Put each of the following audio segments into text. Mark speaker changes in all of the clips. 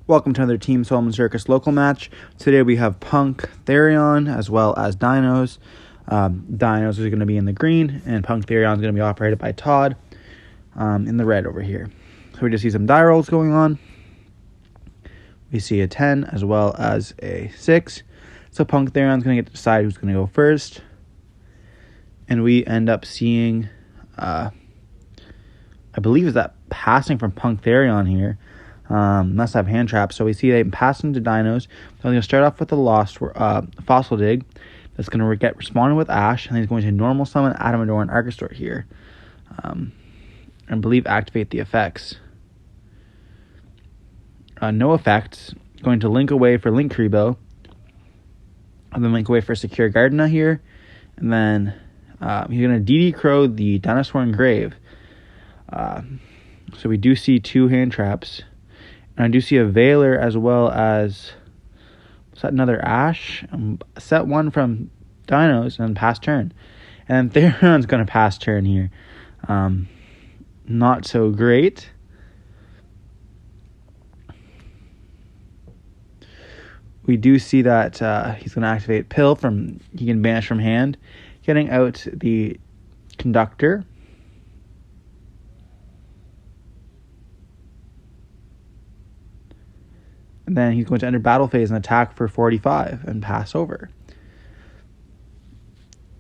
Speaker 1: Welcome to another Team Solomon Circus local match. Today we have P.U.N.K, Therion, as well as Dinos. Dinos is going to be in the green, and P.U.N.K Therion is going to be operated by Todd in the red over here. So we just see some die rolls going on. We see a 10 as well as a 6. So P.U.N.K Therion is going to get to decide who's going to go first. And we end up seeing, I believe, is that passing from P.U.N.K Therion here. Must have hand traps. So we see they pass into Dinos. They're going to start off with the lost fossil dig. That's going to get responded with Ash, and he's going to normal summon Adamador and Archistor here, and I believe activate the effects. No effects. Going to link away for Link Kribo, and then link away for Secure Gardena here, and then he's going to DD Crow the Dinosaur Engrave. So we do see 2 hand traps. And I do see a Veiler as well as set another Ash. Set 1 from Dinos and pass turn. And then Therion's going to pass turn here. Not so great. We do see that he's going to activate Pill from, he can banish from hand. Getting out the Conductor. And then he's going to enter battle phase and attack for 45 and pass over.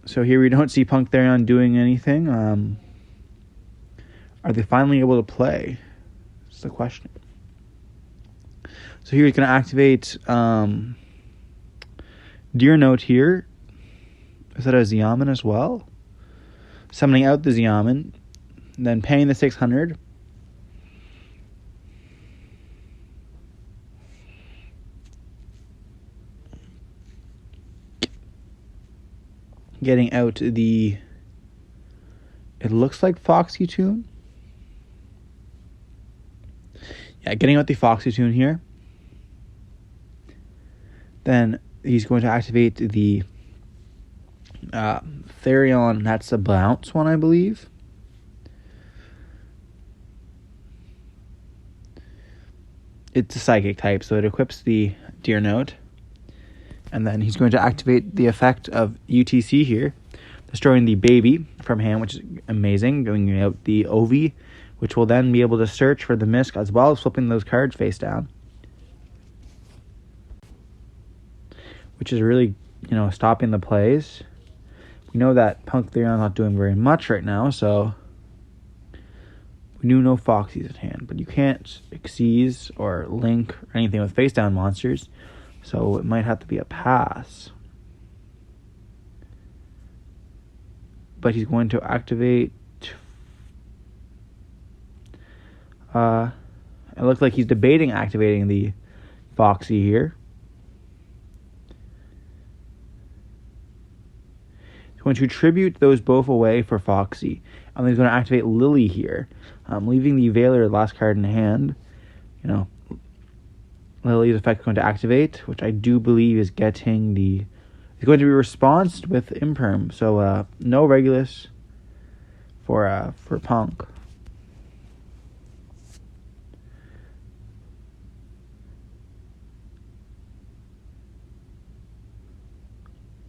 Speaker 1: So here we don't see P.U.N.K Therion doing anything. Are they finally able to play? That's the question. So here he's going to activate Deer Note here. Is that a Xiamen as well? Summoning out the Xiamen. Then paying the 600. Getting out the, it looks like Foxy Tune. Yeah, getting out the Foxy Tune here. Then he's going to activate the Therion. That's the bounce one, I believe. It's a psychic type, so it equips the Deer Note. And then he's going to activate the effect of UTC here, destroying the baby from hand, which is amazing, going out the Ovi, which will then be able to search for the Misk as well as flipping those cards face down. Which is really, stopping the plays. We know that P.U.N.K Therion is not doing very much right now, so we do know Foxy's at hand, but you can't Xyz or link or anything with face down monsters. So it might have to be a pass. But he's going to activate. It looks like he's debating activating the Foxy here. He's going to tribute those both away for Foxy. And then he's going to activate Lily here. Leaving the Veiler last card in hand. Lily's effect is going to activate, which I do believe is getting the... It's going to be responsed with Imperm. So no Regulus for P.U.N.K.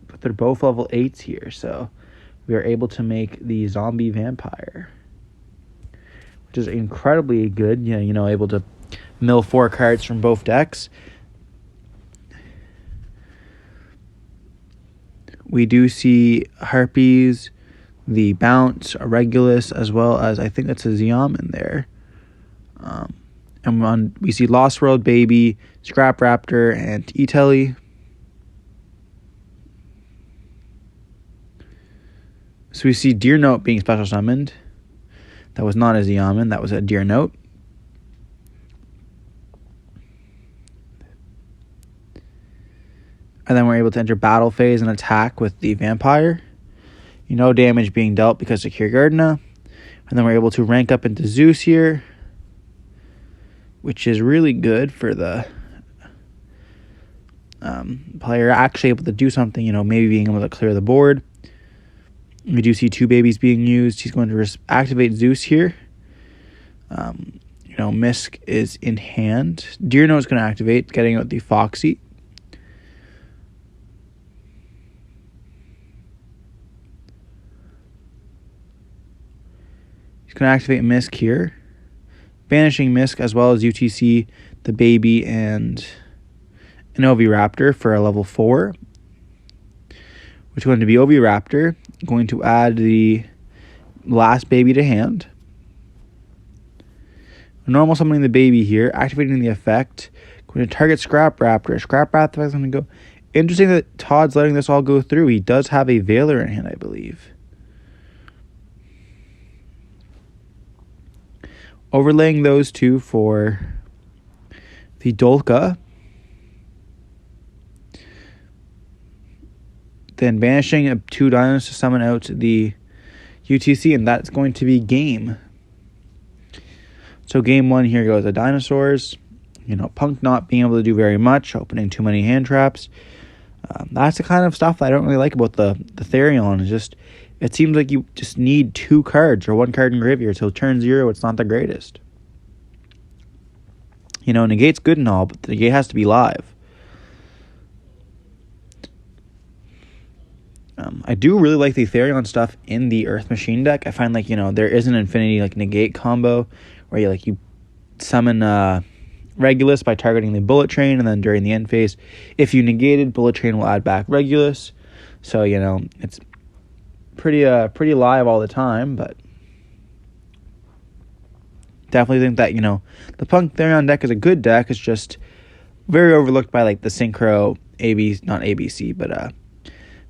Speaker 1: But they're both level 8s here, so we are able to make the Zombie Vampire, which is incredibly good. Able to mill 4 cards from both decks. We do see Harpies, the Bounce, a Regulus, as well as I think that's a Xiamen there. And we see Lost World Baby, Scrap Raptor, and E-Telly. So we see Deer Note being special summoned. That was not a Xiamen, that was a Deer Note. And then we're able to enter battle phase and attack with the Vampire. No damage being dealt because of Secure Gardena. And then we're able to rank up into Zeus here, which is really good for the player actually able to do something, maybe being able to clear the board. We do see 2 babies being used. He's going to activate Zeus here. Misk is in hand. Dino is going to activate, getting out the Foxy. He's going to activate Misk here, banishing Misk as well as UTC, the baby, and an Oviraptor for a level 4. Which is going to be Oviraptor, going to add the last baby to hand. Normal summoning the baby here, activating the effect, going to target Scrap Raptor. Scrap Raptor is going to go. Interesting that Todd's letting this all go through. He does have a Veiler in hand, I believe. Overlaying those two for the Dolka. Then banishing 2 Dinos to summon out the UTC, and that's going to be game. So game 1 here goes the dinosaurs. P.U.N.K not being able to do very much, opening too many hand traps. That's the kind of stuff that I don't really like about the Therion. It seems like you just need 2 cards or 1 card in graveyard. So turn 0, it's not the greatest. Negate's good and all, but the negate has to be live. I do really like the Therion stuff in the Earth Machine deck. I find there is an infinity negate combo where you summon Regulus by targeting the Bullet Train, and then during the end phase, if you negated, Bullet Train will add back Regulus. So it's pretty live all the time, but definitely think that the P.U.N.K Therion deck is a good deck. It's just very overlooked by the Synchro not ABC, but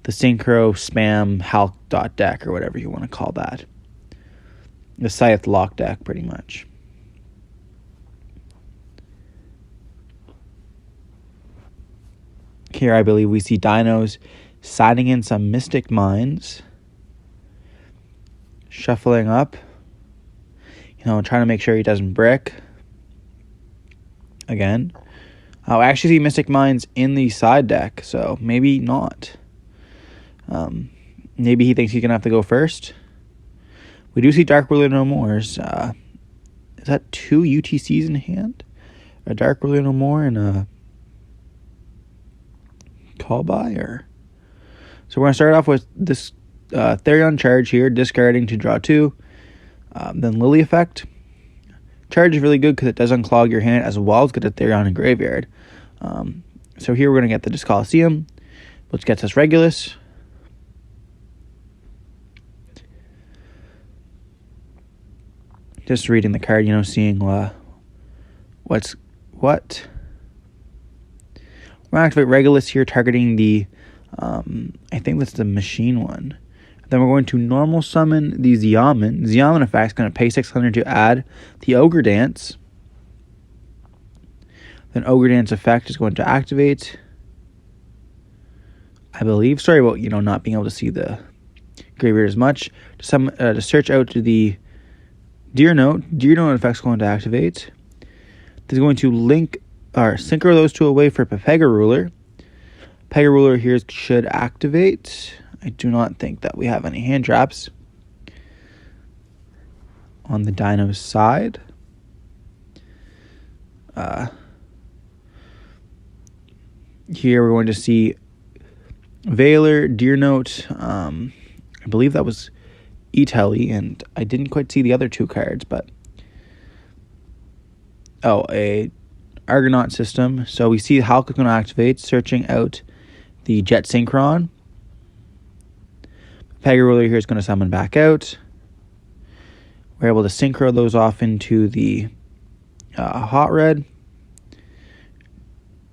Speaker 1: the Synchro Spam Hulk dot deck, or whatever you want to call that. The Scythe Lock deck, pretty much. Here, I believe we see Dinos siding in some Mystic Mines. Shuffling up. Trying to make sure he doesn't brick. Again. I actually see Mystic Mines in the side deck, so maybe not. Maybe he thinks he's going to have to go first. We do see Dark Ruler No Mores. Is that 2 UTCs in hand? A Dark Ruler No More and a Call By? So we're going to start off with this Therion charge here, discarding to draw 2. Then Lily Effect. Charge is really good because it does unclog your hand as well as get a Therion in graveyard. So here we're going to get the Discoliseum, which gets us Regulus. Just reading the card, seeing what's what. We're going to activate Regulus here, targeting the, I think that's the machine one. Then we're going to normal summon the Xiamen. Xiamen effect is going to pay 600 to add the Ogre Dance. Then Ogre Dance effect is going to activate, I believe. Sorry about, not being able to see the graveyard as much. To search out to the Dino effect is going to activate. This is going to link or synchro those 2 away for Pega Ruler. Pega Ruler here should activate. I do not think that we have any hand traps on the Dino's side. Here we're going to see Veiler, Deer Note. I believe that was E-Telly, and I didn't quite see the other 2 cards, but a Argonaut system. So we see Hulk is going to activate, searching out the Jet Synchron. Pega Ruler here is going to summon back out. We're able to synchro those off into the Hot Red.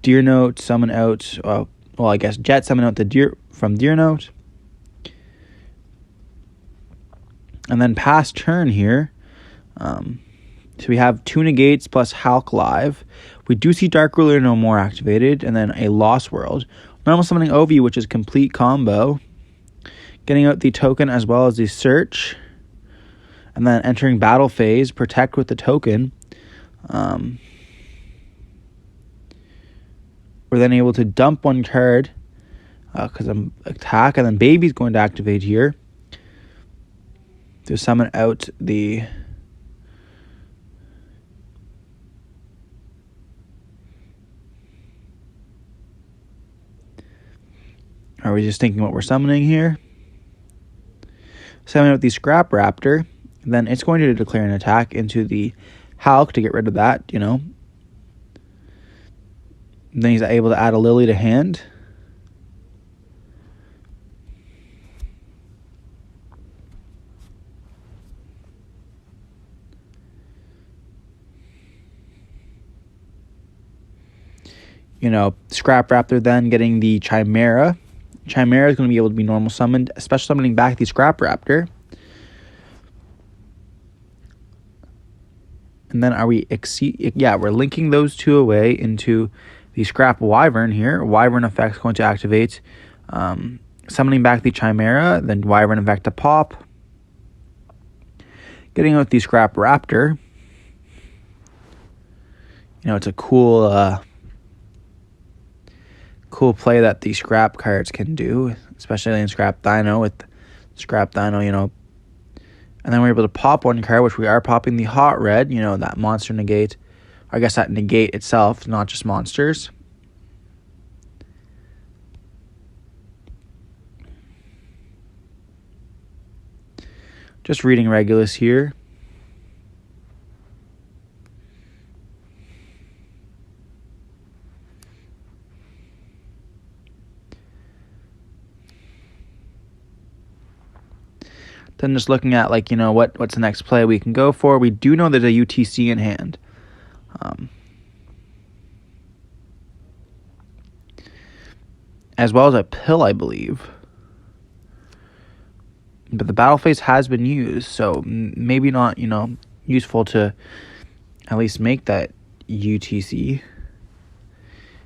Speaker 1: Deer Note, summon out, I guess Jet summon out the Deer from Deer Note. And then past turn here, so we have 2 negates plus Hulk live. We do see Dark Ruler No More activated, and then a Lost World. Normal summoning Ovi, which is complete combo. Getting out the token as well as the search. And then entering battle phase, protect with the token. We're then able to dump 1 card because I'm attack, and then Baby's going to activate here to summon out the Are we just thinking what we're summoning here? Summon with the Scrap Raptor. Then it's going to declare an attack into the Hulk to get rid of that, you know. Then he's able to add a Lily to hand. You know, Scrap Raptor then getting the Chimera. Chimera is going to be able to be normal summoned, especially summoning back the Scrap Raptor. And then are we we're linking those two away into the Scrap Wyvern here. Wyvern effect is going to activate, summoning back the Chimera, then Wyvern effect to pop. Getting out the Scrap Raptor. You know, it's a cool play that the Scrap cards can do, especially in Scrap Dino with Scrap Dino, you know. And then we're able to pop one card, which we are popping the Hot Red, you know, that monster negate. I guess that negate itself, not just monsters. Just reading Regulus here. Then just looking at, like, you know, what's the next play we can go for. We do know there's a UTC in hand. As well as a pill, I believe. But the battle phase has been used, so maybe not, you know, useful to at least make that UTC.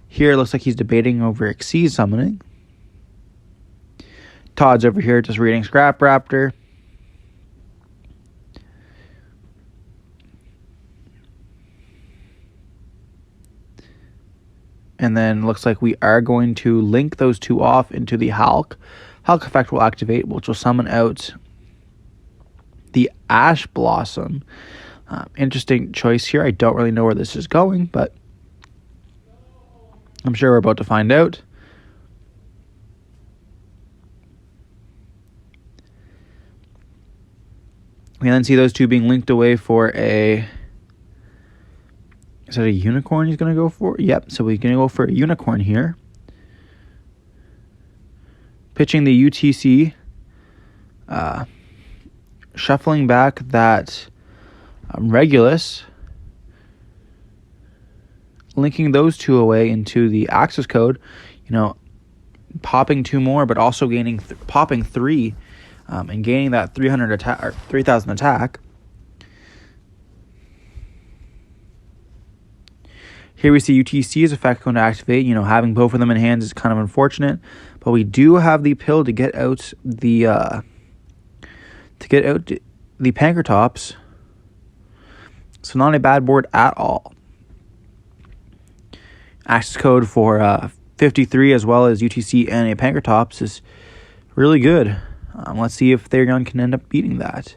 Speaker 1: Here it looks like he's debating over Exceed summoning. Todd's over here just reading Scrap Raptor. And then looks like we are going to link those two off into the Hulk. Hulk effect will activate, which will summon out the Ash Blossom. Interesting choice here. I don't really know where this is going, but I'm sure we're about to find out. We then see those two being linked away for a... Is that a unicorn he's going to go for? Yep, so we're going to go for a unicorn here. Pitching the UTC. Shuffling back that Regulus. Linking those two away into the access code. You know, popping two more, but also gaining popping three. And gaining that 300 attack, or 3,000 attack. Here we see UTC's effect going to activate. You know, having both of them in hand is kind of unfortunate, but we do have the pill to get out the Pankratops. So not a bad board at all. Access code for 53 as well as UTC and a Pankratops is really good. Let's see if Therion can end up beating that.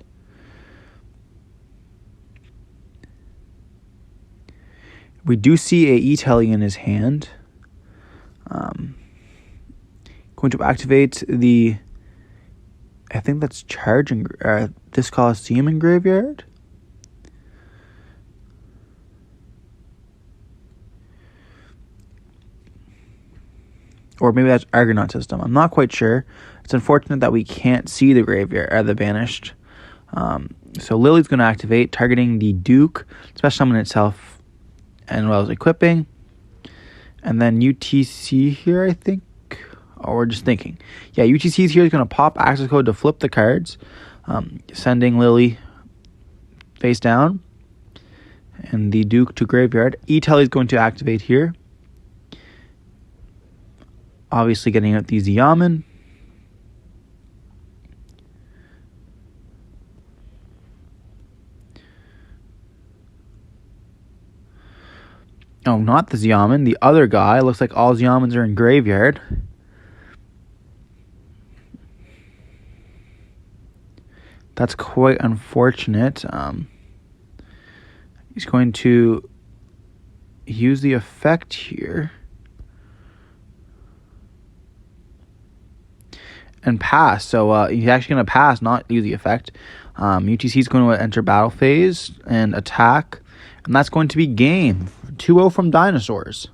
Speaker 1: We do see a E-Telly in his hand. Going to activate the... I think that's charging this Coliseum in Graveyard. Or maybe that's Argonaut System. I'm not quite sure. It's unfortunate that we can't see the Graveyard, or the Banished. So Lily's going to activate, targeting the Duke, special summon itself, and well as equipping. And then UTC here, I think. Or we're just thinking. Yeah, UTC here is going to pop access code to flip the cards. Sending Lily face down. And the Duke to Graveyard. E-Telly is going to activate here. Obviously getting out the Xiamen. Oh, not the Xiamen. The other guy. Looks like all Xiamens are in Graveyard. That's quite unfortunate. He's going to use the effect here. and pass. So he's actually going to pass, not use the effect. UTC is going to enter battle phase and attack. And that's going to be game. 2-0 from Dinosaurs.